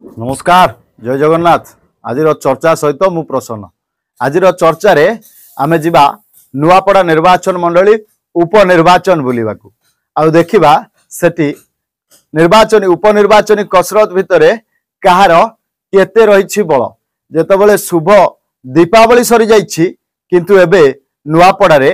नमस्कार जय जगन्नाथ। आज चर्चा सहित मु प्रसन्न। आज चर्चा रे आमे जिबा नुआपड़ा निर्वाचन मंडली उपनिर्वाचन बुलिबाकू आ देखिबा सेठी निर्वाचन उपनिर्वाचन कसरत भितरे कहार केते रहिछि बळ। जेतबेले शुभ दीपावली सरी जाइछि किंतु एबे नुआपड़ा रे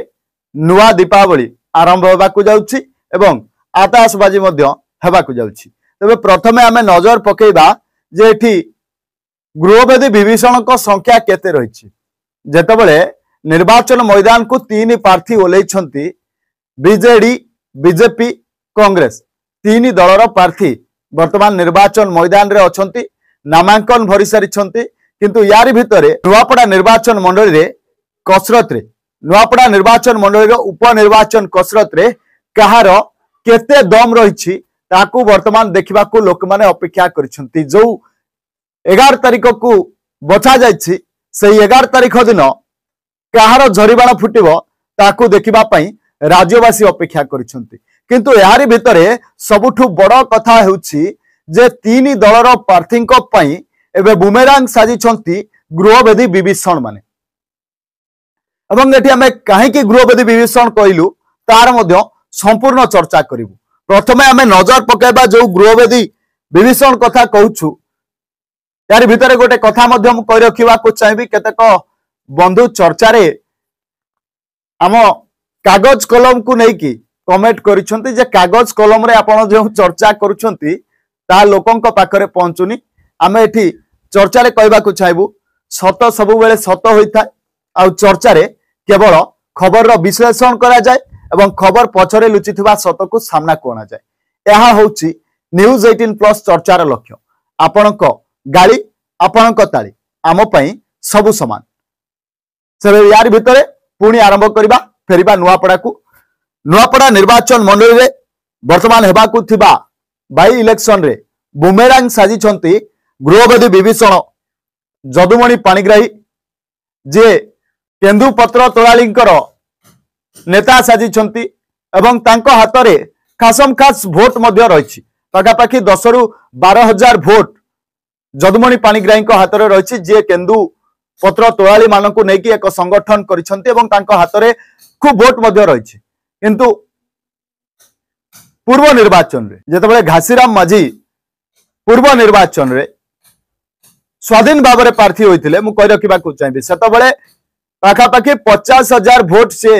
नुआ दीपावली आरंभ होबाकू जाउछि एवं आकाशबाजी मध्य हेबाकू जाउछि। तबे प्रथमे आमे नजर पकेइबा जे एठी गृहभेदी विभीषण को संख्या केते रही। जेतबेले निर्वाचन मैदान को तीन प्रार्थी ओल्लैछंती बीजेडी बीजेपी कांग्रेस तीन दलर प्रार्थी वर्तमान निर्वाचन मैदान रे अछंती नामांकन भरी सारिछंती। किंतु यारी भितरे नुआपड़ा निर्वाचन मंडली रे कसरत रे नुआपड़ा निर्वाचन मंडली रो उपनिर्वाचन कसरत रे कहार केते दम रही ताकू वर्तमान देखा लोक मैंने अपेक्षा करिसेंती। जो 11 तारिख को बचा जाइछि से 11 तारिख दिन कहार झरीबाण फुटिबो ताकू देखिबा पई राज्यवासी अपेक्षा करिसेंती। किंतु यारी भितरे सबुठु बड़ कथा हेउछि जे तीन दलर प्रार्थी पई एबे बुमेरांग साजिछंती गृहभेदी विभीषण माने। एवं एठी हमें काहेकि गृहभेदी विभीषण कहलु तार मध्य संपूर्ण चर्चा करिवु। प्रथमे आमे नजर पकेबा जो गृहभेदी विभीषण कथा कहूछु यार भितरे गोटे कथा मध्य मु कहि रखिबा को चाहिबी। केतेक बंधु चर्चा रे आम कागज कलम को नेकी कमेंट करिसंती जे कागज कलम रे आपण जो चर्चा करूछंती ता लोकंक पाखरे पहुंचुनी। आमे एठी चर्चा रे कहबा को चाहिबू सत सबु बेले सत होइथा आ चर्चा रे केवल खबर रो विश्लेषण करा जाय एवं खबर पछरे लुचिथिबा सत को सामना को आना जाय। यह होउची न्यूज 18+ चर्चार लक्ष्य। आपणक गाली आपणक ताली आम पई सबु समान। से यार भितरे पुणी आरंभ करिबा फेरिबा नुआपड़ा को। नुआपड़ा निर्वाचन मंडली रे वर्तमान हेबाकू थिबा बाई इलेक्शन रे बुमेरांग साजिछंती गृहभेदी विभीषण जदुमणि पाणिग्राही जे केन्दुपत्र तोलालींकर नेता साजिछंती एवं तांको हाथ रे खासम खास भोट मध्य रही। पाखापाखि 10 रु 12 हजार भोट जदुमणि पाणिग्राही हाथ रे रही जे केन्दु पत्र तोलाली मानकु नेकी एक संगठन करिसंती एवं तांको हाथ रे खूब भोट मध्य रही। किंतु पूर्व निर्वाचन रे जेतबेले घासीराम माझी पूर्व निर्वाचन रे स्वाधीन भाव में प्रार्थी होइतिले मु कहि रखिबा को चाहिबी सेतबेले पाखापाखि 50,000 भोट से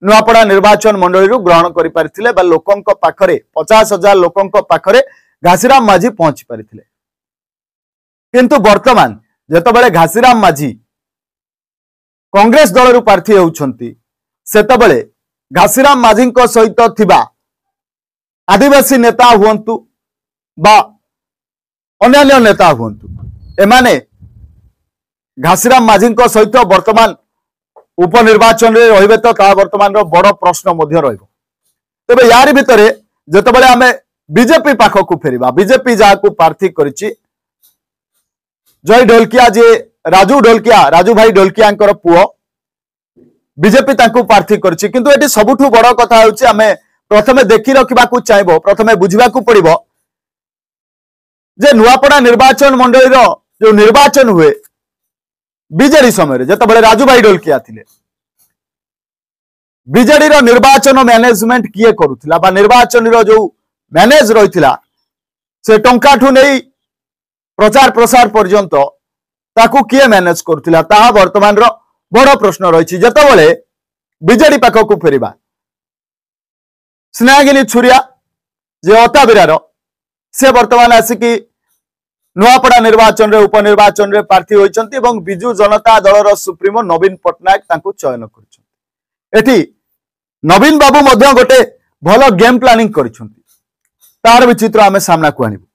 नुआपड़ा निर्वाचन मंडली रु ग्रहण करि पारिथिले बा लोकंक पाखरे 50,000 लोकंक पाखरे घासीराम माझी पहुंची पारिथिले। किंतु वर्तमान जेतबेले घासीराम माझी कांग्रेस दल रु प्रार्थी होउछंती सेतबेले घासीराम माझी को सहित थिबा आदिवासी नेता हुंतु बा अन्य नेता हुंतु एमाने घासीराम माझी को सहित वर्तमान उपनिर्वाचन रे रहिबे तो ता वर्तमान रो बड़ प्रश्न मध्य रहिबो। तबे यारी भितरे जेतबेले आमे बीजेपी पाखो को फेरिबा बीजेपी जा को प्रार्थी करिछि जय ढोलकिया जे राजू भाई ढोलकिया पुओ बीजेपी तांको प्रार्थी करिछि। किंतु एटी सबुठु बड़ कथा होछि आमे प्रथमे देखि रखिबा को चाहबो प्रथमे बुझिबा को पड़िबो जे नुआपड़ा निर्वाचन मंडली रो जो निर्वाचन हुए बीजेडी समय जेतबेले राजू भाई ढोलकिया थिले बीजेडी रो निर्वाचन मैनेजमेंट किए करूथिला बा निर्वाचन रो जो मैनेज रहिथिला से टंकाठू नै प्रचार प्रसार पर्यंत ताकू किए मैनेज करूथिला ता वर्तमान रो बड़ प्रश्न रहिछि। जेतबेले बीजेडी पाखो को फेरिबा स्नेहगिनी छुरिया जे अताबिरार से वर्तमान आसिकी नुआपड़ा निर्वाचन रे उपनिर्वाचन रे प्रार्थी होइचंती एवं बिजू जनता दल रो सुप्रीमो नवीन पटनायक तांको चयन करिसंती। एठी नवीन बाबू मध्य गोटे भलो गेम प्लानिंग करिसंती तार भी चित्र आमे सामना को आनिबु।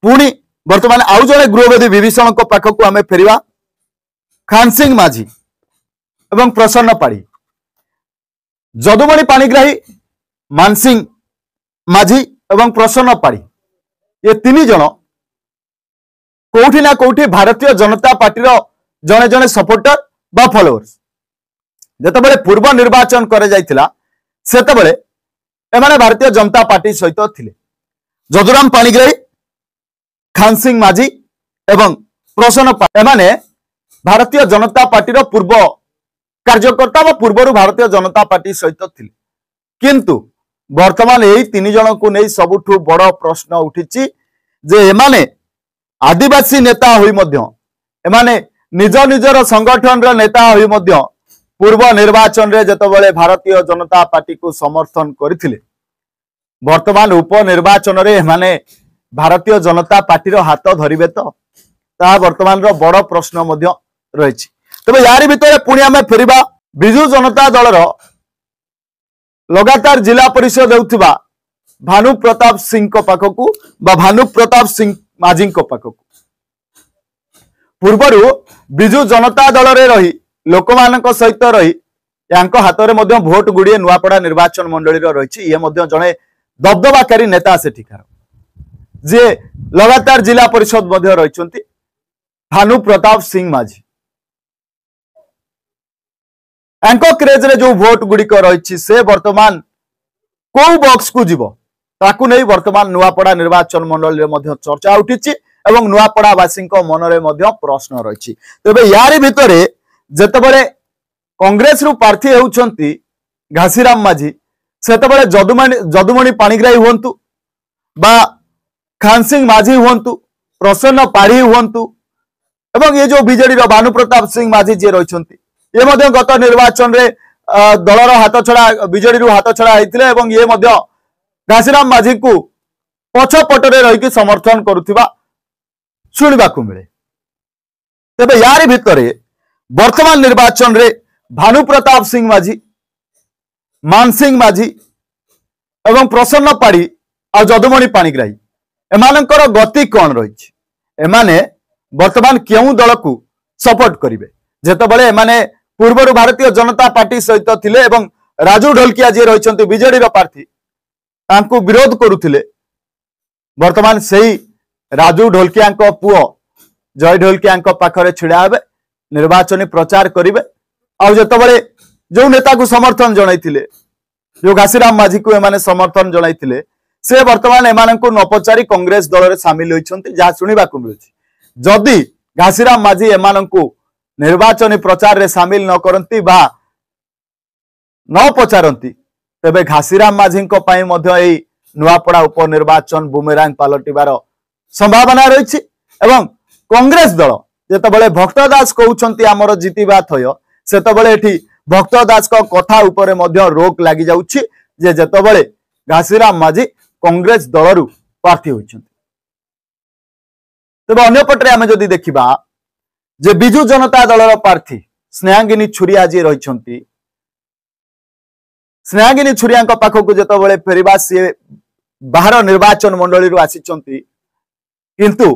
पुणी वर्तमान आउ जणे गृहभेदी विभीषण को पाख को आमे फेरिबा खान सिंह माझी एवं प्रसन्न पाड़ी जदुमणि पाणिग्राही मानसिंह माझी एवं प्रसन्न पाड़ी ये तीन जन कोठी ना कोठी भारतीय जनता पार्टी रो जने जने सपोर्टर बा फॉलोअर्स। जेतबेले पूर्व निर्वाचन करे जाइतिला सेतबेले एमाने भारतीय जनता पार्टी सहित थिले। जदुराम पाणिग्राही खान सिंह माझी एवं प्रसन्न एमाने भारतीय जनता पार्टी पूर्व कार्यकर्ता व पूर्व भारतीय जनता पार्टी सहित थिले किंतु वर्तमान यही तीन जन को नहीं सबुठु बड़ प्रश्न उठी जे एमाने आदिवासी नेता हुई मध्य एमाने निज निजर संगठन रा नेता हुई मध्य पूर्व निर्वाचन रे जतबेले भारतीय जनता पार्टी को समर्थन करथिले वर्तमान उपनिर्वाचन रे एमाने भारतीय जनता पार्टी रो हाथ धरिबे तो ता वर्तमान रो बड़ प्रश्न मध्य रहिछि। तबे यारी भितर पुणी आमे फेरिबा बिजू जनता दल रो लगातार जिला परिषद देउथिबा भानु प्रताप सिंह को पाखकू बा भानु प्रताप सिंह माझी को पाखकू पूर्वरु बिजू जनता दल रे रही लोकमानक सहित रही यांको हाथ में मध्य भोट गुड़िए नुआपड़ा निर्वाचन मंडली रही ये मध्य जड़े दबदबाकारी नेता सेठिकार जे लगातार जिला परिषद मध्य रही भानु प्रताप सिंह माझी यांको क्रेज रे जो भोट गुड़िक रही से वर्तमान को बॉक्स को जीव ताकू नहीं वर्तमान नुआपड़ा निर्वाचन मंडल रे मध्य चर्चा उठी एवं नुआपड़ावासी मन में प्रश्न रही। तेबे यारी भितरे जेतेबेले कांग्रेस रु प्रार्थी होउछंती घासीराम माझी सेतेबेले जदुमणि पाणिग्राही हुंतु बा खान सिंह माझी हुंतु प्रसन्न पाढ़ी हुंतु एवं ये जो बीजेडी रो भानु प्रताप सिंह माझी जे रहिछंती ये मध्य गत निर्वाचन रे दलर हाथ छड़ा बीजेडी रु हाथ छड़ा हेतिले एवं ये मध्य घासीराम माझी को पछपटरे रही समर्थन करुथिबा शुणा मिले। तेबे यारी भितरे वर्तमान निर्वाचन रे भानु प्रताप सिंह माझी मान सिंह माझी एवं प्रसन्न पाढ़ी आ जदुमणि पाणिग्राही एमानकर गति कौन रही एमाने वर्तमान क्यों दल को सपोर्ट करिवे जेतेबेले एमाने पूर्व भारतीय जनता पार्टी सहित थिले एवं राजू ढोलकिया जे रहिसंती बीजेडी रो प्रार्थी तांको विरोध करुथिले वर्तमान सही राजू ढोलकिया पुओ जय ढोलकिया पाखरे छिड़ा हेबे निर्वाचनी प्रचार करिवे आ जेतेबेले जो नेता को समर्थन जणाइथिले जो घासीराम माझी को एमाने समर्थन जणाइथिले से वर्तमान एमान को न पचारि कांग्रेस दल रे शामिल होइछंती जहा सुनिबा को मिलुछि जदि घासीराम माझी एमान को निर्वाचनी प्रचार रे शामिल न करंती बा न पचारंती तेबे घासीराम माझी को पई मध्य एई नुआपड़ा उपनिर्वाचन बुमेरांग पालटिबार संभावना रही एवं कांग्रेस दल जेतेबेले भक्त दास कहउछंती आमर जितिबा थय सेतेबेले एठी भक्त दास को कथा उपरे मध्य रोक लागि जाउछि जे जेतेबेले घासीराम माझी कांग्रेस दलरु प्रार्थी होइछंती। तबे अन्य पटरे आमे जदि देखिबा जे बिजू जनता दलर प्रार्थी स्नेहांगिनी छुरिया जी रहिछंती स्नेहांगिनी छुरिया पाखक जेतेबेले फेरिबा से बाहर निर्वाचन मंडली रु आसीचंती किंतु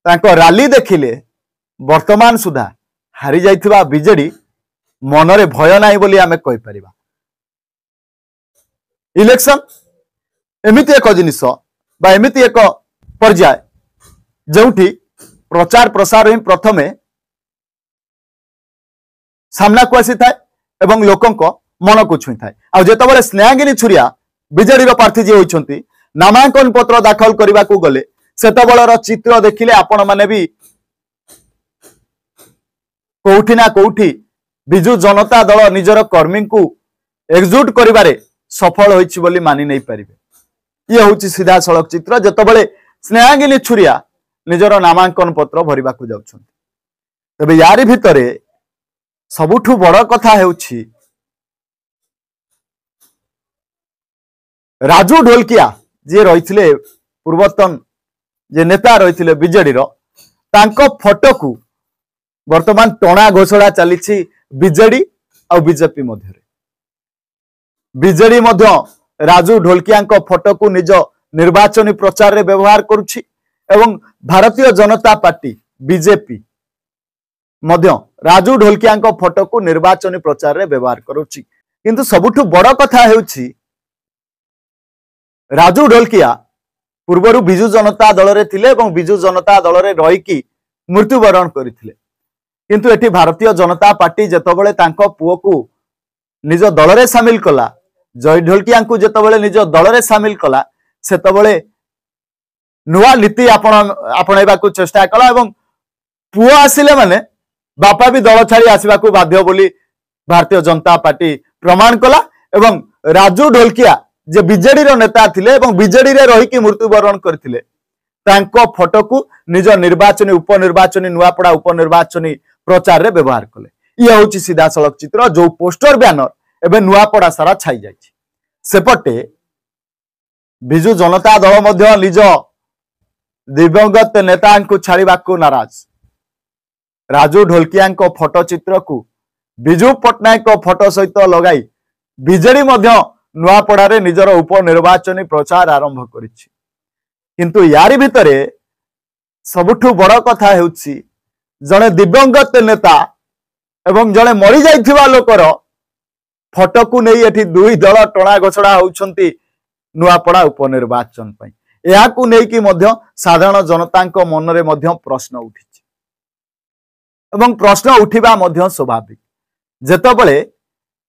तांको रैली देखिले वर्तमान सुधा हारी जाइथिबा बीजेडी मनरे भय नाही बोली आमे कहि परिबा। इलेक्शन एमिति एक जिनिस बा एमिति एक पर्याय जोठी प्रचार प्रसार ही प्रथमे सामना को आसी थाए एवं लोकंक मन को छुई थाए आ जेतेबेले स्नेहांगिनी छुरिया बीजेडी रो प्रार्थी जे होइछंती नामांकन पत्र दाखल करबा को गले सेतबेलर चित्र देखिले आपण माने भी कोउठी ना कोउठी बिजू जनता दल निजर कर्मी को एकजुट करिबारे सफल होइछि बोली मानि नै परिबे। ये होछि सीधा सड़क चित्र जेतेबेले स्नेहांगिनी छुरिया निजर नामांकन पत्र भरिबा को जाउछंती। तबे यारी भितरे सबुठु बड़ कथा हेउछि राजू ढोलकिया जे रहिथिले पूर्वतन जे नेता रहिथिले बीजेडी रो तांको फोटो को वर्तमान टणा घोषणा चली बीजेडी और बीजेपी मध्य बीजेडी मध्य राजू ढोलकिया फोटो को निज निर्वाचनी प्रचार रे व्यवहार करुछि एवं भारतीय जनता पार्टी बीजेपी मध्य राजू ढोलकिया फोटो को निर्वाचनी प्रचार रे व्यवहार करुछि। किंतु सबुठु बड़ कथा हेउछि राजू ढोलकिया पूर्वर बिजू जनता दल रे थिले एवं बिजू जनता दल रे रही मृत्युवरण करथिले किंतु एठी भारतीय जनता पार्टी जेतेबेले तांको पुओ को निज दल रे शामिल कला जय ढोलकिया को जेतेबेले निज दल रे शामिल कला सेतेबेले नुआ नीति आपणा चेष्टा कला एवं पुओ आसिले माने बापा भी दल छाड़ी आसवा बाध्य बोली भारतीय जनता पार्टी प्रमाण कला एवं राजू ढोलकिया जे बीजेडी रो नेता थिले एवं बीजेडी रे रही मृत्युवरण करथिले तांको फोटो को निज निर्वाचनी उपनिर्वाचनी नुआपड़ा उपनिर्वाचनी प्रचार रे व्यवहार कले। ये होची सीधा सड़क चित्र जो पोस्टर बैनर एबे नुआपड़ा सारा छाई जाइछि। सेपटे बिजु जनता दल मध्य निज दिवंगत नेता को छाड़ीबा को नाराज। राजू ढोलकिया फोटो चित्र को बिजु पट्टनायक फोटो सहित लगाई बीजेडी मध्य नुआपड़ा रे निजर उपनिर्वाचनी प्रचार आरंभ करिछि। किंतु यारी भितरे सबुठु बड़ कथा हेउछि जड़े दिवंगत नेता एवं जड़े मरी जाइथिबा लोकर फोटो को नहीं एठी दुई दल टणा घोषणा होउछंती नुआपड़ा उपनिर्वाचन पई। या को नहीं कि मध्य साधारण जनता मन रे मध्य प्रश्न उठिछि एवं प्रश्न उठिबा मध्य स्वाभाविक। जेतबेले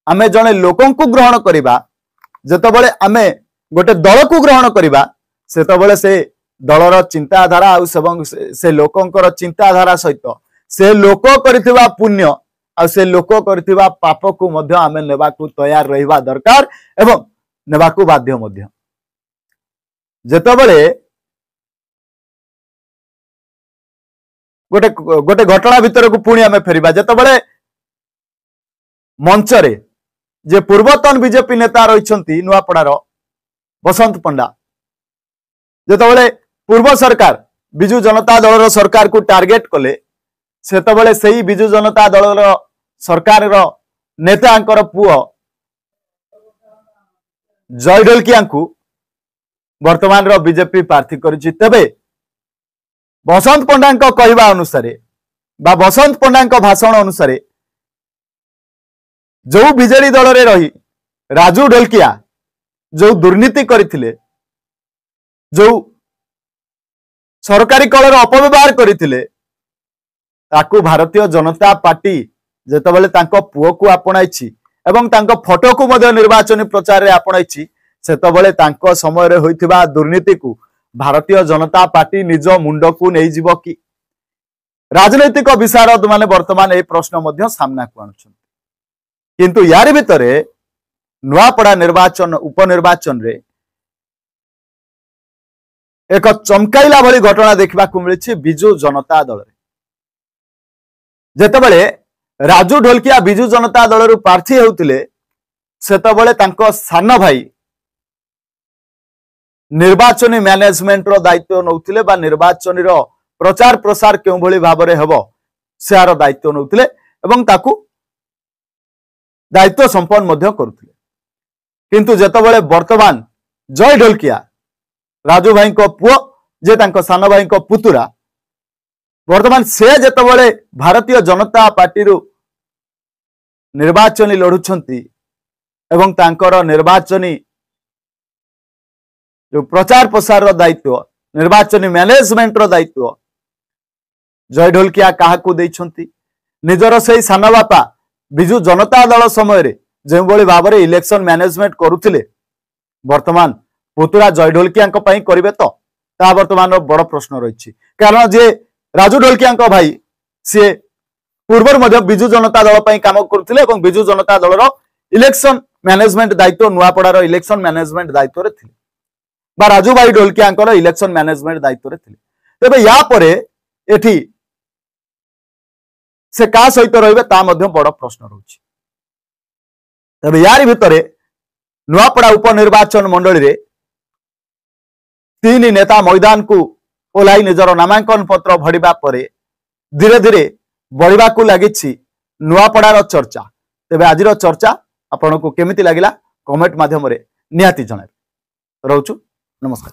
आमे जड़े लोकन को ग्रहण करिबा जेतबेले आमे गोटे दल को ग्रहण करिबा सेतबेले से दलर चिंताधारा से लोकंकर चिंताधारा सहित से लोक करथिबा पुण्य आ से लोक करथिबा पाप को मध्य आमे नेबा को तैयार रहिबा दरकार एवं नेबा को बाध्य मध्य। जेतबेले गोटे गोटे घटना भितर को पुणी आमे फेरिबा जेतबेले मंचरे जे पूर्वतन बीजेपी नेता रहिछंती नुआपड़ार बसंत पंडा जेतबेले पूर्व सरकार बिजु जनता दल सरकार को टार्गेट कले सेतबेले सही बिजु जनता दल सरकार नेता पुओ जय ढोलकिया वर्तमान बीजेपी प्रार्थी करिछि। तेबे बसंत पंडा कहवा अनुसार बा बसंत पंडा भाषण अनुसार जो बीजेडी दल रे रही राजू ढोलकिया जो दुर्नीति करथिले जो सरकारी कलर अपव्यवहार करथिले ताकू भारतीय जनता पार्टी जेतबेले तांको पुओ को आपणाइछि एवं तांको फोटो को मध्य निर्वाचन प्रचार रे आपणाइछि सेतबेले तांको समय रे होइथिबा दुर्नीति को भारतीय जनता पार्टी निज मुंड को नहीं जीव कि राजनैतिक विशारद माने वर्तमान ए प्रश्न मध्य सामना को आनुछन। किंतु यार भितरे नुआपड़ा निर्वाचन उपनिर्वाचन रे एक चमकाइला भली घटना देखा मिली बिजु जनता दल जेतबेले राजू ढोलकिया बिजु जनता दल प्रार्थी होउतिले सेतबेले तांको सान भाई निर्वाचनी मैनेजमेंट रो दायित्व नौथिले बा निर्वाचनी रो प्रचार प्रसार केउ भली भाबरे हेबो सेहार दायित्व नौथिले एवं ताकू दायित्व संपन्न मध्य करुथिले। किंतु जेतबेले वर्तमान जय ढोलकिया राजू भाई को पुओ जे तांको सान भाई को पुतुरा वर्तमान से जेतबेले भारतीय जनता पार्टी रु निर्वाचनी लड़ुछंती एवं तांकर निर्वाचनी जो प्रचार प्रसार रो दायित्व निर्वाचनी मैनेजमेंट रो दायित्व जय ढोलकिया काहाकू दैछंती निजर से सान बापा बिजु जनता दल समय रे जे भली भाव रे इलेक्शन मैनेजमेंट करुथिले वर्तमान पुतुरा जय ढोलकिया पई करिवे तो ता वर्तमान बड़ प्रश्न रही। कारण जे राजू ढोलकिया भाई सी पूर्व मध्य बिजु जनता दल पई काम करुथिले एवं बिजु जनता दल रो इलेक्शन मैनेजमेंट दायित्व नुआपड़ार इलेक्शन मैनेजमेंट दायित्व रे थिले बा राजू भाई ढोलकिया इलेक्शन मैनेजमेंट दायित्व रे थिले। तेबे या परे एठी से का सहित रहिबे ता मध्य बड़ प्रश्न रहुछि। तबे यारी भितरे नुआपड़ा उपनिर्वाचन मंडली रे तीन नेता मैदान को ओलाई निजर नामांकन पत्र भरिबा परे धीरे धीरे बढ़िबा को लागिछि नुआपड़ार चर्चा। तेबे आजिर चर्चा आपनको केमिति लागिला कमेंट माध्यम रे निहाती जणाइबे। रहउछु नमस्कार।